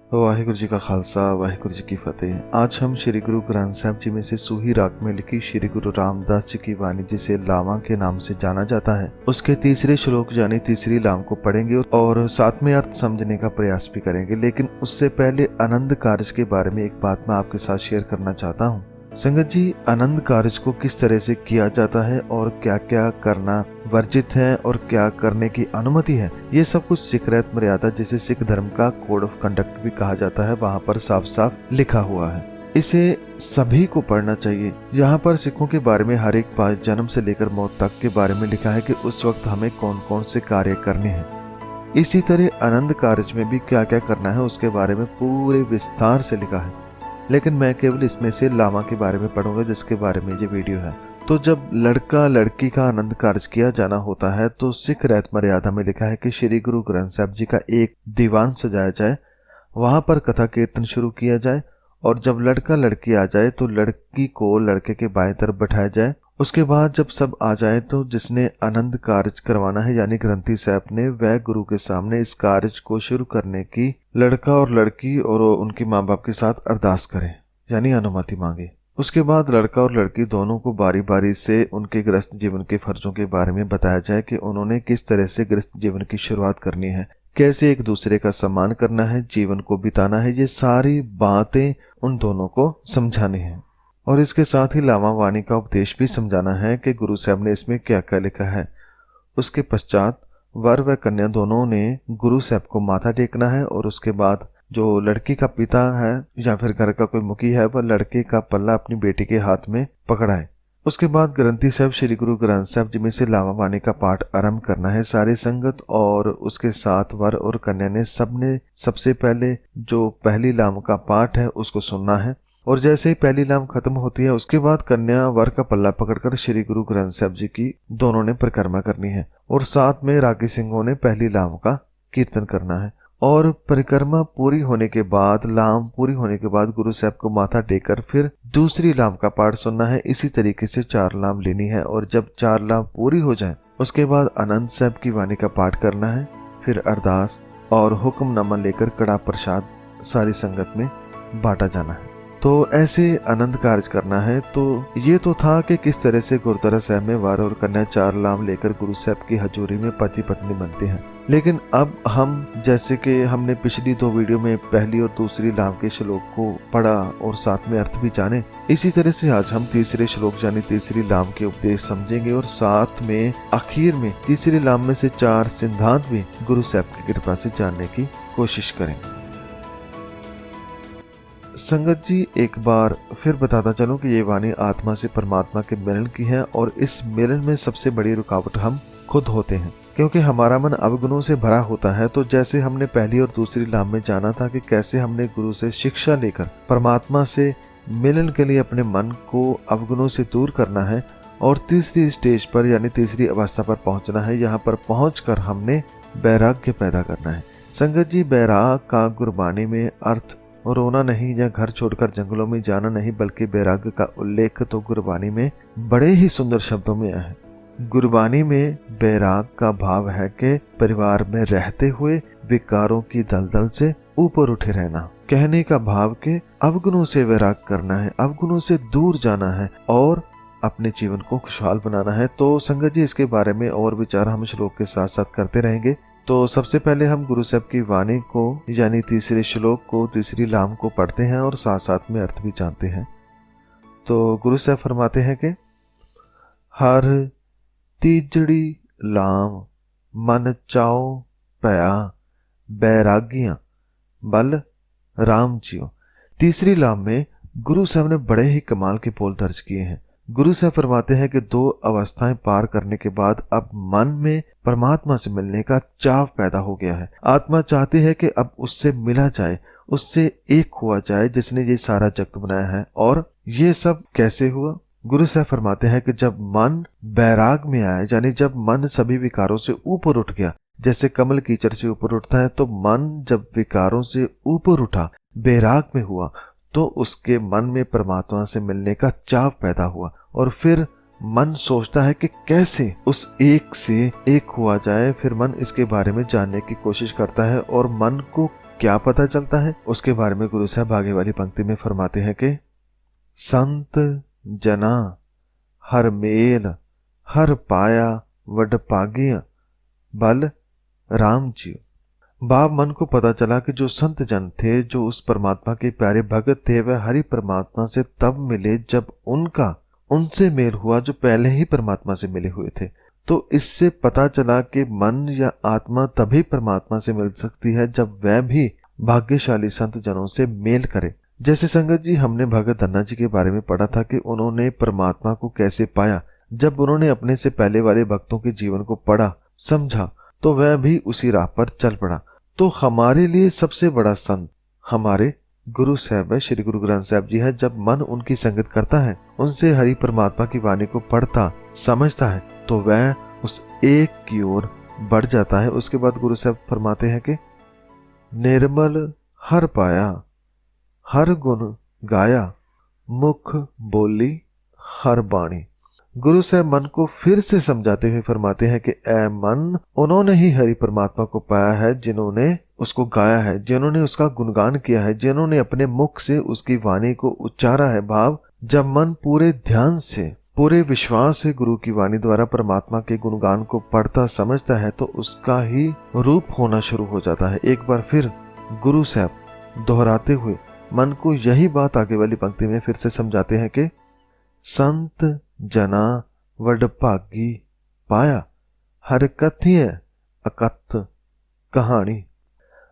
वाहिगुरु जी का खालसा वाहिगुरु जी की फतेह। आज हम श्री गुरु ग्रंथ साहब जी में से सूही राग में लिखी श्री गुरु रामदास जी की वाणी, जिसे लावा के नाम से जाना जाता है, उसके तीसरे श्लोक यानी तीसरी लाम को पढ़ेंगे और साथ में अर्थ समझने का प्रयास भी करेंगे। लेकिन उससे पहले आनंद कार्य के बारे में एक बात मैं आपके साथ शेयर करना चाहता हूँ। संगत जी, आनंद कार्य को किस तरह से किया जाता है और क्या क्या करना वर्जित है और क्या करने की अनुमति है, ये सब कुछ सिख रहत मर्यादा, जिसे सिख धर्म का कोड ऑफ कंडक्ट भी कहा जाता है, वहाँ पर साफ साफ लिखा हुआ है। इसे सभी को पढ़ना चाहिए। यहाँ पर सिखों के बारे में हर एक बात जन्म से लेकर मौत तक के बारे में लिखा है कि उस वक्त हमें कौन कौन से कार्य करने हैं। इसी तरह आनंद कार्य में भी क्या क्या करना है उसके बारे में पूरे विस्तार से लिखा है, लेकिन मैं केवल इसमें से लामा के बारे में पढ़ूंगा जिसके बारे में ये वीडियो है। तो जब लड़का लड़की का आनंद कार्य किया जाना होता है तो सिख रहत मर्यादा में लिखा है कि श्री गुरु ग्रंथ साहब जी का एक दीवान सजाया जाए, वहां पर कथा कीर्तन शुरू किया जाए और जब लड़का लड़की आ जाए तो लड़की को लड़के के बाएं तरफ बैठाया जाए। उसके बाद जब सब आ जाए तो जिसने आनंद कार्य करवाना है यानी ग्रंथी साहब ने, वह गुरु के सामने इस कार्य को शुरू करने की लड़का और लड़की और उनके माँ बाप के साथ अरदास करें यानी अनुमति मांगे। उसके बाद लड़का और लड़की दोनों को बारी बारी से उनके गृहस्थ जीवन के फर्जों के बारे में बताया जाए कि उन्होंने किस तरह से गृहस्थ जीवन की शुरुआत करनी है, कैसे एक दूसरे का सम्मान करना है, जीवन को बिताना है। ये सारी बातें उन दोनों को समझानी है और इसके साथ ही लावा वाणी का उपदेश भी समझाना है कि गुरु साहब ने इसमें क्या क्या लिखा है। उसके पश्चात वर व कन्या दोनों ने गुरु साहब को माथा टेकना है और उसके बाद जो लड़की का पिता है या फिर घर का कोई मुखी है वह लड़के का पल्ला अपनी बेटी के हाथ में पकड़ाए। उसके बाद ग्रंथी साहब श्री गुरु ग्रंथ साहब जी में से लावा वाणी का पाठ आरंभ करना है सारी संगत, और उसके साथ वर और कन्या ने सबने सबसे पहले जो पहली लाम का पाठ है उसको सुनना है और जैसे ही पहली लाम खत्म होती है उसके बाद कन्या वर का पल्ला पकड़कर श्री गुरु ग्रंथ साहब जी की दोनों ने परिक्रमा करनी है और साथ में रागी सिंहों ने पहली लाम का कीर्तन करना है। और परिक्रमा पूरी होने के बाद, लाम पूरी होने के बाद गुरु साहब को माथा टेकर फिर दूसरी लाम का पाठ सुनना है। इसी तरीके से 4 लाम लेनी है और जब 4 लाम पूरी हो जाए उसके बाद आनंद साहब की वाणी का पाठ करना है, फिर अरदास और हुक्मनामा लेकर कड़ा प्रसाद सारी संगत में बांटा जाना है। तो ऐसे आनंद कार्य करना है। तो ये तो था कि किस तरह से गुरुद्वारा साहब में वर और कन्या 4 लाम लेकर गुरु साहब की हजूरी में पति पत्नी बनते हैं। लेकिन अब हम, जैसे कि हमने पिछली 2 वीडियो में पहली और दूसरी लाम के श्लोक को पढ़ा और साथ में अर्थ भी जाने, इसी तरह से आज हम तीसरे श्लोक यानी तीसरी लाम के उपदेश समझेंगे और साथ में आखिर में तीसरी लाम में से 4 सिद्धांत भी गुरु साहब की कृपा से जानने की कोशिश करेंगे। संगत जी, एक बार फिर बताता चलूं कि ये वाणी आत्मा से परमात्मा के मिलन की है और इस मिलन में सबसे बड़ी रुकावट हम खुद होते हैं, क्योंकि हमारा मन अवगुणों से भरा होता है। तो जैसे हमने पहली और दूसरी लाम में जाना था कि कैसे हमने गुरु से शिक्षा लेकर परमात्मा से मिलन के लिए अपने मन को अवगुणों से दूर करना है और तीसरी स्टेज पर यानी तीसरी अवस्था पर पहुंचना है। यहाँ पर पहुंचकर हमने वैराग्य पैदा करना है। संगत जी, वैराग का गुरबानी में अर्थ रोना नहीं या घर छोड़कर जंगलों में जाना नहीं, बल्कि वैराग्य का उल्लेख तो गुरबानी में बड़े ही सुंदर शब्दों में है। गुरबानी में वैराग का भाव है कि परिवार में रहते हुए विकारों की दलदल से ऊपर उठे रहना। कहने का भाव के अवगुणों से वैराग करना है, अवगुणों से दूर जाना है और अपने जीवन को खुशहाल बनाना है। तो संगत जी, इसके बारे में और विचार हम श्लोक के साथ साथ करते रहेंगे। तो सबसे पहले हम गुरु साहब की वाणी को यानी तीसरे श्लोक को, तीसरी लाम को पढ़ते हैं और साथ साथ में अर्थ भी जानते हैं। तो गुरु साहब फरमाते हैं कि हर तीजड़ी लाम मन चाओ पया बैरागियां बल राम जियो। तीसरी लाम में गुरु साहब ने बड़े ही कमाल के बोल दर्ज किए हैं। गुरु साहब फरमाते हैं कि 2 अवस्थाएं पार करने के बाद अब मन में परमात्मा से मिलने का चाव पैदा हो गया है। आत्मा चाहती है कि अब उससे मिला जाए, उससे एक हुआ जाए जिसने ये सारा जगत बनाया है। और ये सब कैसे हुआ? गुरु साहब फरमाते हैं कि जब मन बैराग में आया, यानी जब मन सभी विकारों से ऊपर उठ गया, जैसे कमल कीचड़ से ऊपर उठता है, तो मन जब विकारों से ऊपर उठा, बैराग में हुआ, तो उसके मन में परमात्मा से मिलने का चाव पैदा हुआ और फिर मन सोचता है कि कैसे उस एक से एक हुआ जाए। फिर मन इसके बारे में जानने की कोशिश करता है और मन को क्या पता चलता है, उसके बारे में गुरु साहब आगे वाली पंक्ति में फरमाते हैं कि संत जना हर मेल हर पाया वड पागिया बल राम जी। बाब मन को पता चला कि जो संत जन थे, जो उस परमात्मा के प्यारे भगत थे, वह हरि परमात्मा से तब मिले जब उनका उनसे मेल हुआ जो पहले ही परमात्मा से मिले हुए थे। तो इससे पता चला कि मन या आत्मा तभी परमात्मा से मिल सकती है जब वह भी भाग्यशाली संत जनों से मेल करे। जैसे संगत जी, हमने भगत धन्ना जी के बारे में पढ़ा था कि उन्होंने परमात्मा को कैसे पाया। जब उन्होंने अपने से पहले वाले भक्तों के जीवन को पढ़ा समझा तो वह भी उसी राह पर चल पड़ा। तो हमारे लिए सबसे बड़ा संत हमारे गुरु साहब है, श्री गुरु ग्रंथ साहब जी है। जब मन उनकी संगत करता है, उनसे हरि परमात्मा की वाणी को पढ़ता समझता है, तो वह उस एक की ओर बढ़ जाता है। उसके बाद गुरु साहब फरमाते हैं कि निर्मल हर पाया हर गुण गाया मुख बोली हर बाणी। गुरु साहब मन को फिर से समझाते हुए फरमाते हैं कि ऐ मन, उन्होंने ही हरि परमात्मा को पाया है जिन्होंने उसको गाया है, जिन्होंने उसका गुणगान किया है, जिन्होंने अपने मुख से उसकी वाणी को उच्चारा है। भाव, जब मन पूरे ध्यान से पूरे विश्वास से गुरु की वाणी द्वारा परमात्मा के गुणगान को पढ़ता समझता है तो उसका ही रूप होना शुरू हो जाता है। एक बार फिर गुरु साहब दोहराते हुए मन को यही बात आगे वाली पंक्ति में फिर से समझाते हैं कि संत जना वड भागी पाया हर कथिय अकथ कहानी।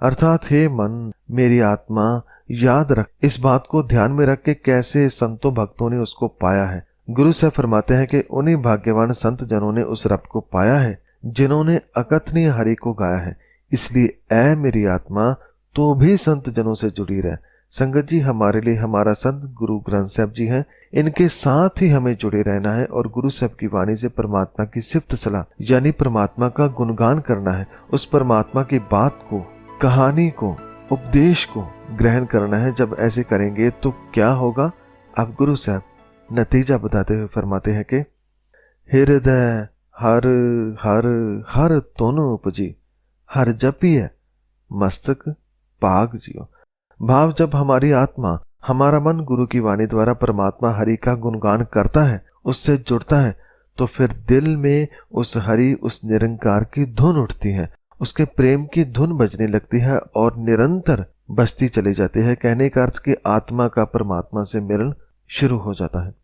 अर्थात हे मन, मेरी आत्मा, याद रख, इस बात को ध्यान में रख के कैसे संतों भक्तों ने उसको पाया है। गुरु साहब फरमाते हैं कि उन्हीं भाग्यवान संत जनों ने उस रब को पाया है जिन्होंने अकथनीय हरि को गाया है। इसलिए ऐ मेरी आत्मा, तो भी संत जनों से जुड़ी रह। संगत जी, हमारे लिए हमारा संत गुरु ग्रंथ साहब जी हैं। इनके साथ ही हमें जुड़े रहना है और गुरु साहब की वाणी से परमात्मा की सिफ्त सलाह यानी परमात्मा का गुणगान करना है। उस परमात्मा की बात को, कहानी को, उपदेश को ग्रहण करना है। जब ऐसे करेंगे तो क्या होगा? अब गुरु साहब नतीजा बताते हुए फरमाते हैं कि हृदय हर हर हर तोन उपजी हर जपिय मस्तक पाग जियो। भाव, जब हमारी आत्मा, हमारा मन गुरु की वाणी द्वारा परमात्मा हरि का गुणगान करता है, उससे जुड़ता है, तो फिर दिल में उस हरि, उस निरंकार की धुन उठती है, उसके प्रेम की धुन बजने लगती है और निरंतर बजती चली जाती है। कहने का अर्थ कि आत्मा का परमात्मा से मिलन शुरू हो जाता है।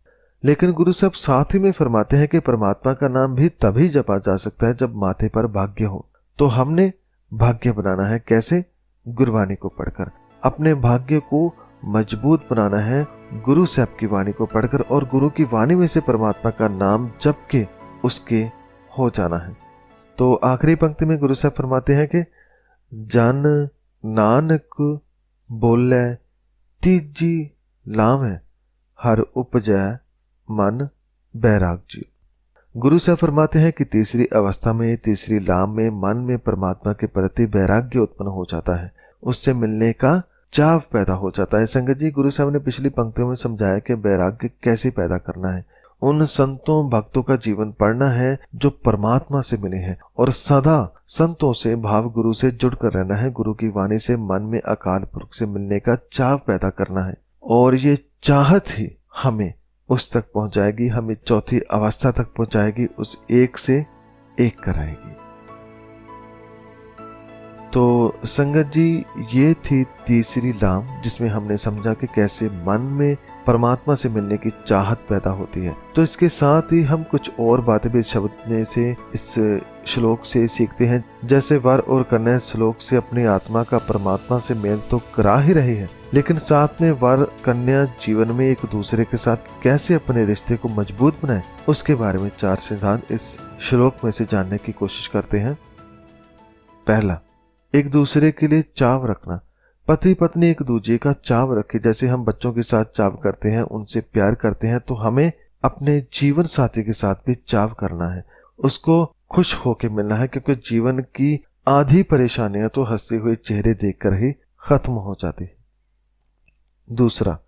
लेकिन गुरु साहब साथ ही में फरमाते हैं कि परमात्मा का नाम भी तभी जपा जा सकता है जब माथे पर भाग्य हो। तो हमने भाग्य बनाना है कैसे? गुरबानी को पढ़कर। अपने भाग्य को मजबूत बनाना है गुरु साहब की वाणी को पढ़कर और गुरु की वाणी में से परमात्मा का नाम जप के उसके हो जाना है। तो आखिरी पंक्ति में गुरु साहब फरमाते हैं कि जन नानक बोले तीजी लाम है हर उपजै मन बैराग जी। गुरु साहब फरमाते हैं कि तीसरी अवस्था में, तीसरी लाम में मन में परमात्मा के प्रति वैराग्य उत्पन्न हो जाता है, उससे मिलने का चाव पैदा हो जाता है। संगत जी, गुरु साहब ने पिछली पंक्तियों में समझाया कि वैराग्य कैसे पैदा करना है। उन संतों भक्तों का जीवन पढ़ना है जो परमात्मा से मिले हैं और सदा संतों से, भाव गुरु से जुड़कर रहना है। गुरु की वाणी से मन में अकाल पुरख से मिलने का चाव पैदा करना है और ये चाहत ही हमें उस तक पहुंचाएगी, हमें चौथी अवस्था तक पहुंचाएगी, उस एक से एक कराएगी। तो संगत जी, ये थी तीसरी लाम जिसमें हमने समझा कि कैसे मन में परमात्मा से मिलने की चाहत पैदा होती है। तो इसके साथ ही हम कुछ और बातें भी इस शब्द में से, इस श्लोक से सीखते हैं। जैसे वर और कन्या श्लोक से अपनी आत्मा का परमात्मा से मेल तो करा ही रही है, लेकिन साथ में वर कन्या जीवन में एक दूसरे के साथ कैसे अपने रिश्ते को मजबूत बनाए, उसके बारे में 4 सिद्धांत इस श्लोक में से जानने की कोशिश करते हैं। पहला, एक दूसरे के लिए चाव रखना। पति पत्नी एक दूसरे का चाव रखे। जैसे हम बच्चों के साथ चाव करते हैं, उनसे प्यार करते हैं, तो हमें अपने जीवन साथी के साथ भी चाव करना है, उसको खुश होकर मिलना है, क्योंकि जीवन की आधी परेशानियां तो हंसते हुए चेहरे देखकर ही खत्म हो जाती है। दूसरा,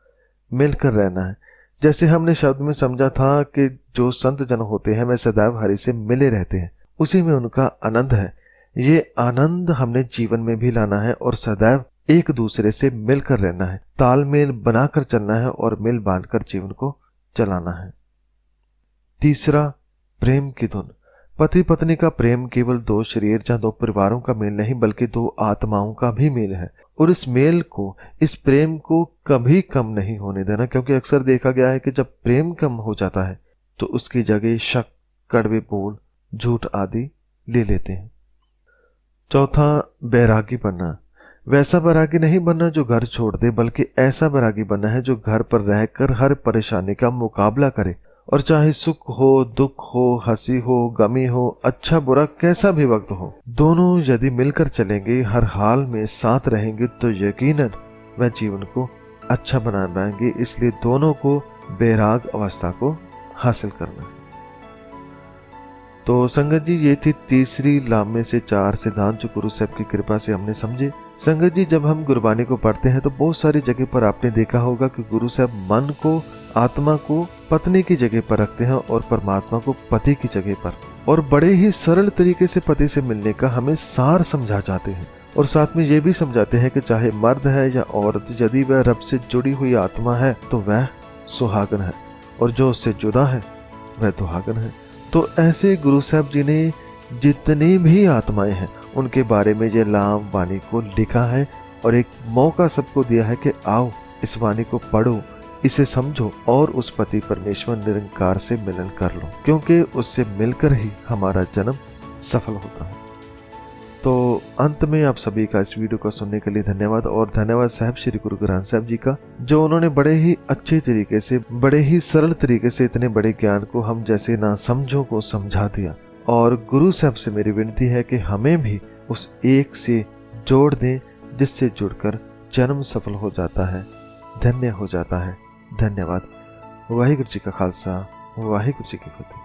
मिलकर रहना है। जैसे हमने शब्द में समझा था कि जो संत जन होते हैं वे सदैव हरि से मिले रहते हैं, उसी में उनका आनंद है। ये आनंद हमने जीवन में भी लाना है और सदैव एक दूसरे से मिलकर रहना है, तालमेल बनाकर चलना है और मिल बांटकर जीवन को चलाना है। तीसरा, प्रेम की धुन। पति पत्नी का प्रेम केवल दो शरीर या दो परिवारों का मेल नहीं बल्कि दो आत्माओं का भी मेल है, और इस मेल को, इस प्रेम को कभी कम नहीं होने देना, क्योंकि अक्सर देखा गया है कि जब प्रेम कम हो जाता है तो उसकी जगह शक, कड़वे बोल, झूठ आदि ले लेते हैं। चौथा, बैरागी बनना। वैसा बैरागी नहीं बनना जो घर छोड़ दे, बल्कि ऐसा बैरागी बनना है जो घर पर रहकर हर परेशानी का मुकाबला करे, और चाहे सुख हो, दुख हो, हंसी हो, गमी हो, अच्छा बुरा कैसा भी वक्त हो, दोनों यदि मिलकर चलेंगे, हर हाल में साथ रहेंगे, तो यकीनन वह जीवन को अच्छा बना पाएंगे। इसलिए दोनों को बैराग अवस्था को हासिल करना है। तो संगत जी, ये थी तीसरी लाभ में से 4 सिद्धांत जो गुरु साहब की कृपा से हमने समझे। संगत जी, जब हम गुरबानी को पढ़ते हैं तो बहुत सारी जगह पर आपने देखा होगा कि गुरु साहब मन को, आत्मा को पत्नी की जगह पर रखते हैं और परमात्मा को पति की जगह पर, और बड़े ही सरल तरीके से पति से मिलने का हमें सार समझा जाते हैं, और साथ में ये भी समझाते हैं कि चाहे मर्द है या औरत, यदि वह रब से जुड़ी हुई आत्मा है तो वह सुहागन है, और जो उससे जुदा है वह दुहागन है। तो ऐसे गुरु साहब जी ने जितनी भी आत्माएं हैं उनके बारे में ये लाम वाणी को लिखा है, और एक मौका सबको दिया है कि आओ इस वाणी को पढ़ो, इसे समझो और उस पति परमेश्वर निरंकार से मिलन कर लो, क्योंकि उससे मिलकर ही हमारा जन्म सफल होता है। तो अंत में आप सभी का इस वीडियो को सुनने के लिए धन्यवाद, और धन्यवाद साहब श्री गुरु ग्रंथ साहब जी का, जो उन्होंने बड़े ही अच्छे तरीके से, बड़े ही सरल तरीके से इतने बड़े ज्ञान को हम जैसे ना समझो को समझा दिया। और गुरु साहब से मेरी विनती है कि हमें भी उस एक से जोड़ दें जिससे जुड़कर जन्म सफल हो जाता है, धन्य हो जाता है। धन्यवाद। वाहिगुरु जी का खालसा, वाहिगुरु जी की फतेह।